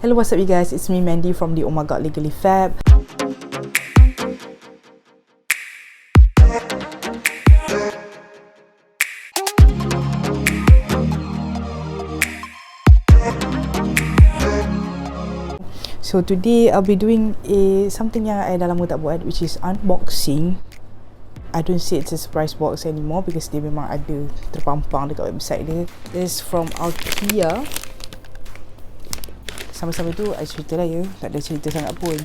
Hello, what's up you guys? It's me Mandy from the omglegallyfab. So today I'll be doing something yang I dah lama tak buat, which is unboxing. I don't say it's a surprise box anymore because dia memang ada terpampang dekat website dia. This is from Althea. Sama-sama tu I cerita lah ya, tak ada cerita sangat pun.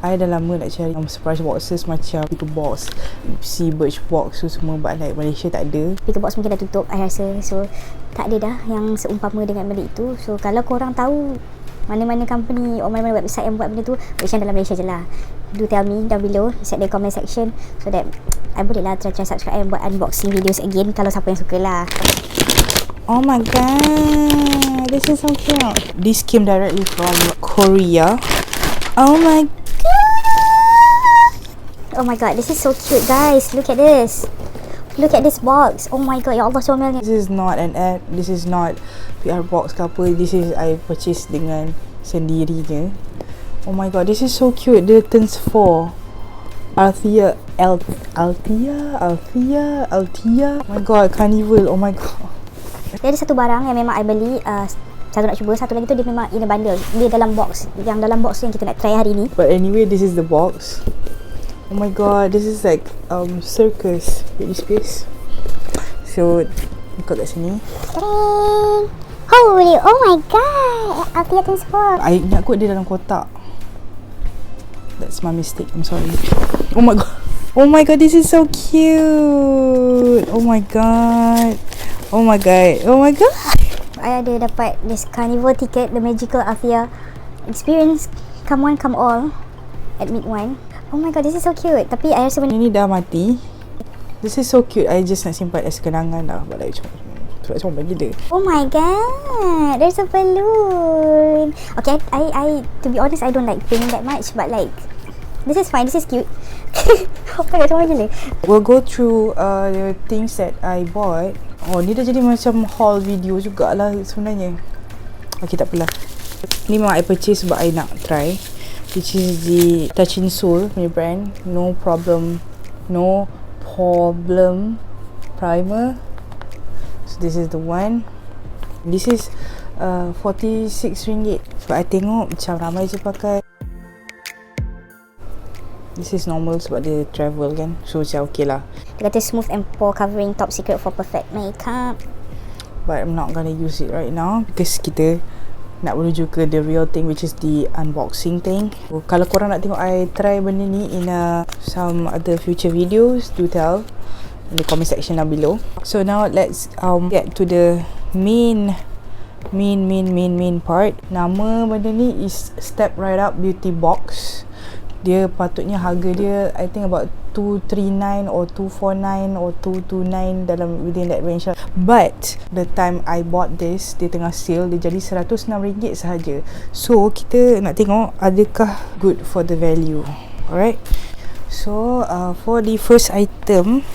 I dah lama nak cari surprise boxes macam Picker Box, si Birch Box tu semua, but like Malaysia tak ada. Picker Box mungkin dah tutup I rasa, so tak ada dah yang seumpama dengan benda itu. So kalau korang tahu mana-mana company or mana-mana website yang buat benda tu, macam dalam Malaysia je lah, do tell me down below, set the comment section, so that I boleh lah try subscribe and buat unboxing videos again kalau siapa yang suka lah. Oh my god, this is so cute. This came directly from Korea. Oh my god. Oh my god, this is so cute guys. Look at this. Look at this box. Oh my god, ya Allah comelnya. This is not an ad. This is not PR box ke apa. This is I purchase dengan sendirinya. Oh my god, this is so cute. Dia turns 4. Althea. Oh my god, carnival. Oh my god. Dia ada satu barang yang memang I beli, satu nak cuba, satu lagi tu dia memang in a bundle. Dia dalam box. Yang dalam box tu yang kita nak try hari ni. But anyway, this is the box. Oh my god, this is like circus. Wait, this space. So, buka kat sini. Holy, oh my god, Althea turns 4. I ingat kot dia dalam kotak. That's my mistake, I'm sorry. Oh my god. Oh my god, this is so cute. Oh my god. Oh my god. Oh my god. I ada dapat this carnival ticket, the magical Althea experience. Come one, come all. Admit one. Oh my god, this is so cute. Tapi I rasa benda ni dah mati. This is so cute. I just nak simpan as kenangan lah. But like comel gila. Oh my god, there's a balloon. Okay, I to be honest, I don't like pink that much, but like this is fine. This is cute. Oh my god, comel gila. We'll go through the things that I bought. Oh, ni dah jadi macam haul video jugalah sebenarnya. Okay, tak apalah. Ni memang I purchase sebab I nak try, which is the Touching Soul punya brand. No problem primer. So this is the one. This is RM46. So I tengok macam ramai je pakai. This is normal sebab dia travel kan, so macam okay lah. Dia kata smooth and pore covering, top secret for perfect makeup. But I'm not gonna use it right now because kita nak menuju ke the real thing, which is the unboxing thing. So, kalau korang nak tengok I try benda ni in some other future videos, do tell in the comment section down below. So now let's get to the main part. Nama benda ni is Step Right Up Beauty Box. Dia patutnya harga dia I think about 239 or 249 or 229 dalam within that range lah. But the time I bought this, dia tengah sale, dia jadi RM106 sahaja. So kita nak tengok adakah good for the value. Alright. So for the first item,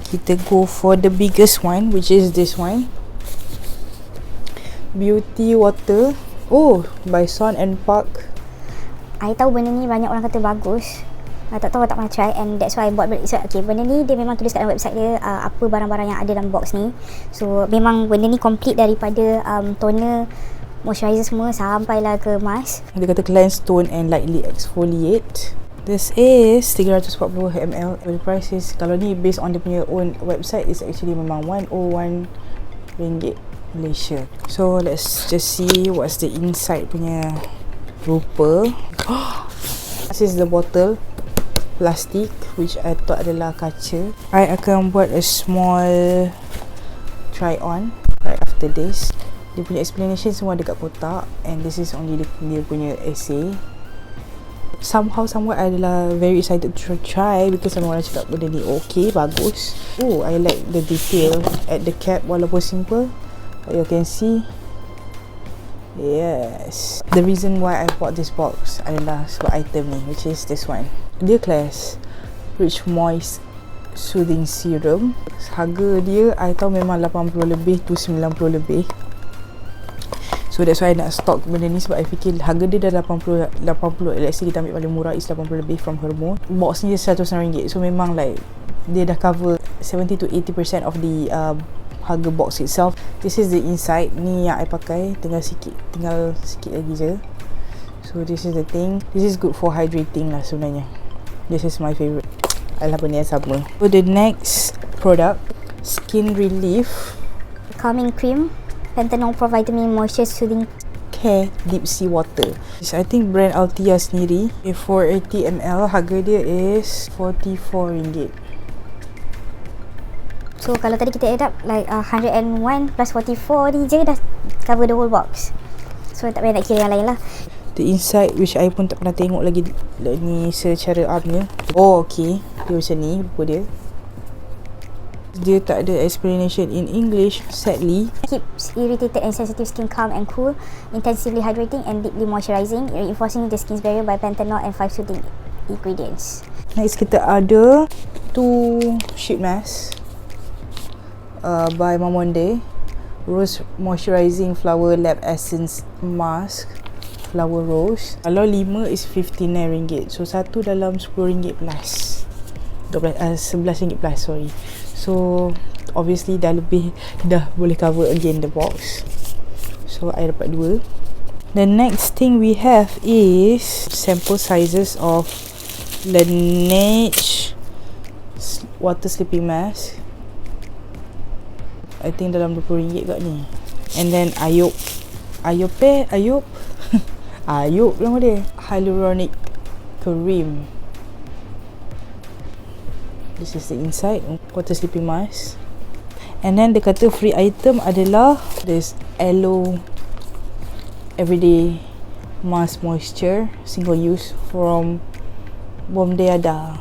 kita go for the biggest one, which is this one. Beauty Water. Oh, by Son and Park. I tahu benda ni banyak orang kata bagus. I tak tahu, I tak pernah try, and that's why I bought. So, okay, benda ni dia memang tulis kat dalam website dia apa barang-barang yang ada dalam box ni. So memang benda ni complete daripada toner, moisturizer semua sampailah ke mask. Dia kata cleanse, tone and lightly exfoliate. This is 340ml. The price is, kalau ni based on dia punya own website, is actually memang RM101 Malaysia. So let's just see what's the inside punya rupa. This is the bottle, plastic, which I thought adalah kaca. I akan buat a small try on right after this. Dia punya explanation semua dekat kotak, and this is only dia punya essay. Somehow somewhere I adalah very excited to try because semua orang cakap benda ni okay, bagus. Oh, I like the detail at the cap walaupun simple. You can see. Yes. The reason why I bought this box adalah sebab item ni, which is this one. Dia class Rich Moist Soothing Serum. Harga dia I tahu memang 80 lebih to 90 lebih. So So that's why I nak stock benda ni, sebab I fikir harga dia dah 80, let's say kita ambil paling murah is 80 lebih from Hermo. Box ni RM100. So memang like dia dah cover 70 to 80% of the harga box itself. This is the inside. Ni yang I pakai, tinggal sikit lagi je. So this is the thing. This is good for hydrating lah sebenarnya. This is my favourite. Alah, benda yang sama. So the next product, Skin Relief Calming Cream, Panthenol Pro Vitamin Moisture Soothing Care Deep Sea Water. I think brand Althea sendiri. For 80ml harga dia is RM44. So kalau tadi kita add up like 101 plus 44 ni je dah cover the whole box. So tak payah nak kira yang lain lah. The inside, which I pun tak pernah tengok lagi ni secara artnya. Oh okay, dia macam ni buku dia. Dia tak ada explanation in English, sadly. Keeps irritated and sensitive skin calm and cool, intensively hydrating and deeply moisturizing, reinforcing the skin's barrier by panthenol and 5 soothing ingredients. Next kita ada 2 sheet mask by Mamonde. Rose Moisturizing Flower Lab Essence Mask, Flower Rose. Kalau 5 is RM59. So satu dalam RM10 plus, RM11 plus, sorry. So obviously dah boleh cover again the box. So I dapat 2. The next thing we have is sample sizes of Laneige water sleeping mask. I think dalam RM20 kat ni. And then Ayub Ayub nama dia, hyaluronic cream. This is the inside, water sleeping mask. And then dia kata free item adalah this Aloe Everyday Mask Moisture Single Use from Bomdeada.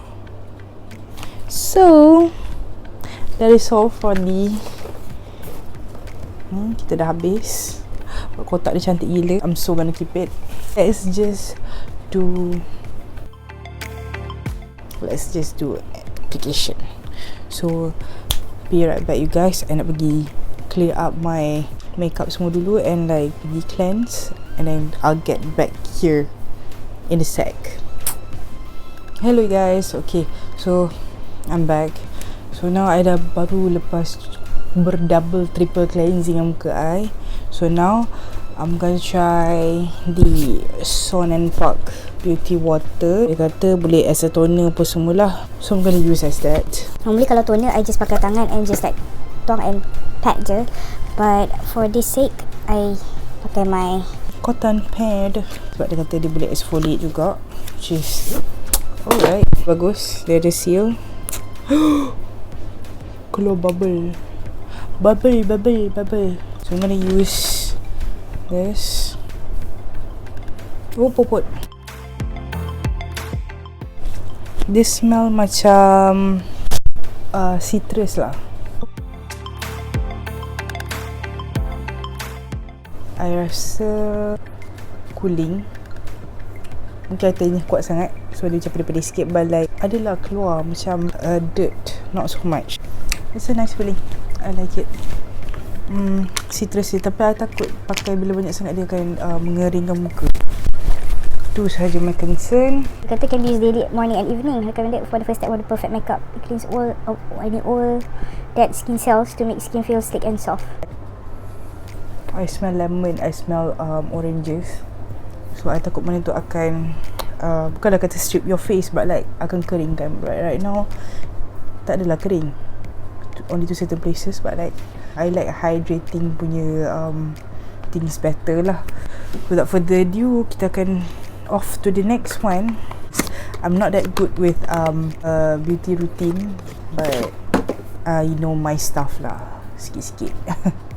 So that is all for the kita dah habis. Kotak dia cantik gila. I'm so gonna keep it. Let's just do application. So be right back you guys. I nak pergi clear up my makeup semua dulu and like pergi cleanse, and then I'll get back here in a sec. Hello guys. Okay, so I'm back. So now I dah baru lepas berdouble triple cleansing yang muka I. So now I'm gonna try the Son and Park Beauty Water. Dia kata boleh as a toner apa semualah. So I'm gonna use as that. Normally kalau toner I just pakai tangan and just like tong and pat je. But for this sake I pakai my cotton pad. Sebab dia kata dia boleh exfoliate juga, which is alright, bagus. Dia ada seal. Keluar bubble. So I'm gonna use this. Oh popot. This smell macam citrus lah. I rasa cooling. Mungkin air ni kuat sangat, so dia macam pedih-pedih sikit. But like adalah keluar macam dirt, not so much. It's a nice feeling. I like it. Citrus dia, tapi I takut pakai bila banyak sangat dia akan mengeringkan muka. Itu sahaja my concern. Kata can be used daily, morning and evening. Recommended for the first step of the perfect makeup. It cleans all dead skin cells to make skin feel slick and soft. I smell lemon, I smell oranges. So I takut benda tu akan bukanlah kata strip your face, but like akan keringkan. Right now tak adalah kering, only to certain places, but like I like hydrating punya things better lah. Without further ado, kita akan off to the next one. I'm not that good with beauty routine, but you know my stuff lah, sikit-sikit.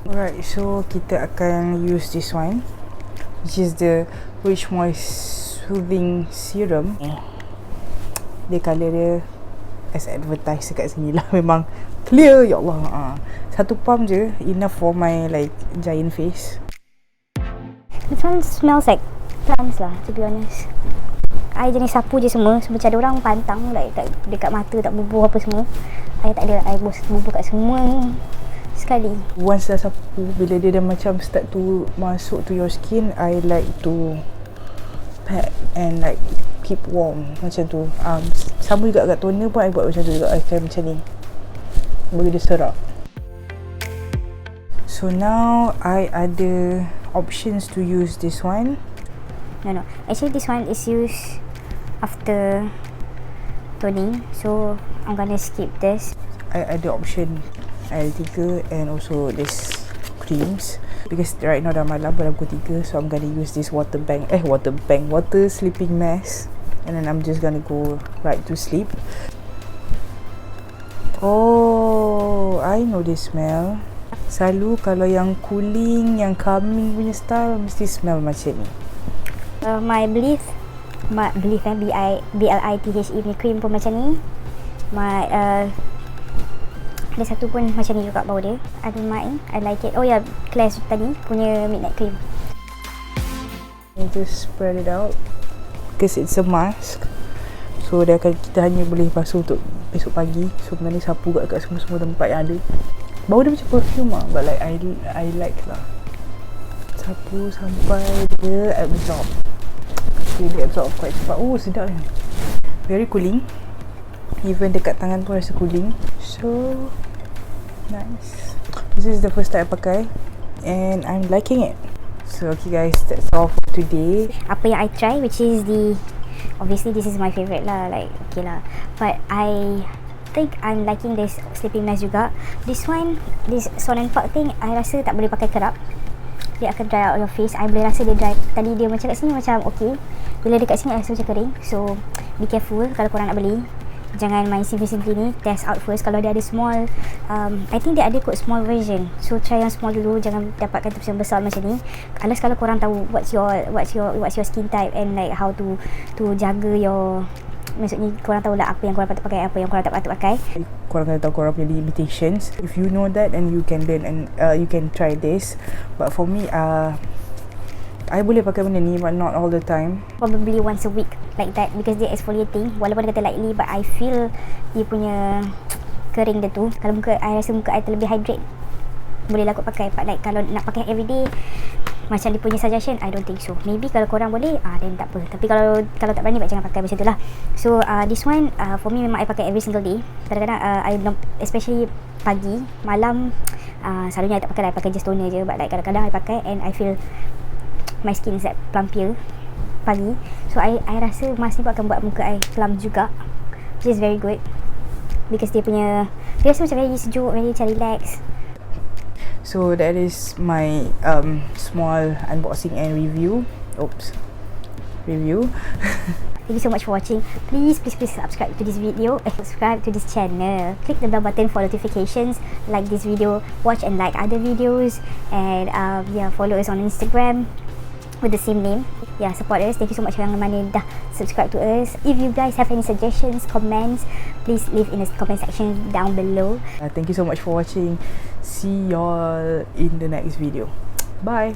Alright, so kita akan use this one, which is the Rich Moist Soothing Serum. Dia colour dia as advertised dekat sini lah. Memang clear, ya Allah. Satu pump je enough for my like giant face. This one smells like plants lah, to be honest. I jenis sapu je semua. So macam ada orang pantang like dekat mata tak bubuh apa semua. I tak ada, I bubuh kat semua. Sekali sekali. Once dah sapu, bila dia dah macam start to masuk to your skin, I like to pat and like keep warm macam tu. Sama juga kat toner pun I buat macam tu juga. I akan macam ni bagi dia serak. So now I ada options to use this one. No. Actually this one is used after toning. So I'm gonna skip this. I ada option L3 and also this creams because right now dah malam pukul 3, so I'm gonna use this water sleeping mask and then I'm just gonna go right to sleep. Oh, I know this smell. Selalu kalau yang cooling, yang calming punya style mesti smell macam ni. My Belief B-L-I-T-H-E punya cream pun macam ni. My ada satu pun macam ni juga bau dia. I don't mind, I like it. Oh ya, Claire's tadi punya midnight cream. I just spread it out because it's a mask, so kita hanya boleh basuh untuk besok pagi. So benda ni sapu kat semua tempat yang ada. Bau dia macam perfume lah, but like I like lah. Sapu sampai dia absorb. Dia absorb quite cepat. Oh, sedap ni. Very cooling. Even dekat tangan pun rasa cooling. So nice. This is the first time I pakai and I'm liking it. So okay guys, that's all for today. Apa yang I try, which is obviously this is my favourite lah, like okay lah, but I think I'm liking this sleeping mask juga. This one, this son&park thing, I rasa tak boleh pakai kerap. Dia akan dry out your face. I boleh rasa dia dry. Tadi dia macam kat sini macam okay, bila dekat sini I rasa macam kering. So be careful kalau korang nak beli. Jangan main simply ni, test out first. Kalau dia ada small, I think dia ada kot small version. So try yang small dulu, jangan dapatkan yang besar macam ni. Unless kalau korang tahu what's your skin type and like how to jaga your, maksudnya korang tahu lah apa yang korang patut pakai, apa yang korang tak patut pakai. Korang kena tahu korang punya limitations. If you know that, and you can learn and you can try this. But for me, I boleh pakai benda ni but not all the time. Probably once a week like that because dia exfoliating. Walaupun dia kata lightly, but I feel dia punya kering dia tu. Kalau I rasa muka I terlebih hydrate, boleh lah kot pakai. But like kalau nak pakai everyday macam dia punya suggestion, I don't think so. Maybe kalau korang boleh, then tak apa. Tapi kalau tak berani, jangan pakai macam tu lah. So this one for me memang I pakai every single day. Kadang-kadang especially pagi, malam, selalunya I tak pakai lah, I pakai just toner je. But like kadang-kadang I pakai and I feel my skin is like plumpier pagi. So I rasa mask ni akan buat muka I plump juga, which is very good because dia rasa macam very sejuk, very macam relax. So that is my small unboxing and review. Thank you so much for watching. Please subscribe to this video, subscribe to this channel, click the bell button for notifications, like this video, watch and like other videos, and follow us on Instagram with the same name. Support us. Thank you so much yang mana dah subscribe to us. If you guys have any suggestions, comments, please leave in the comment section down below. Thank you so much for watching. See y'all in the next video. Bye.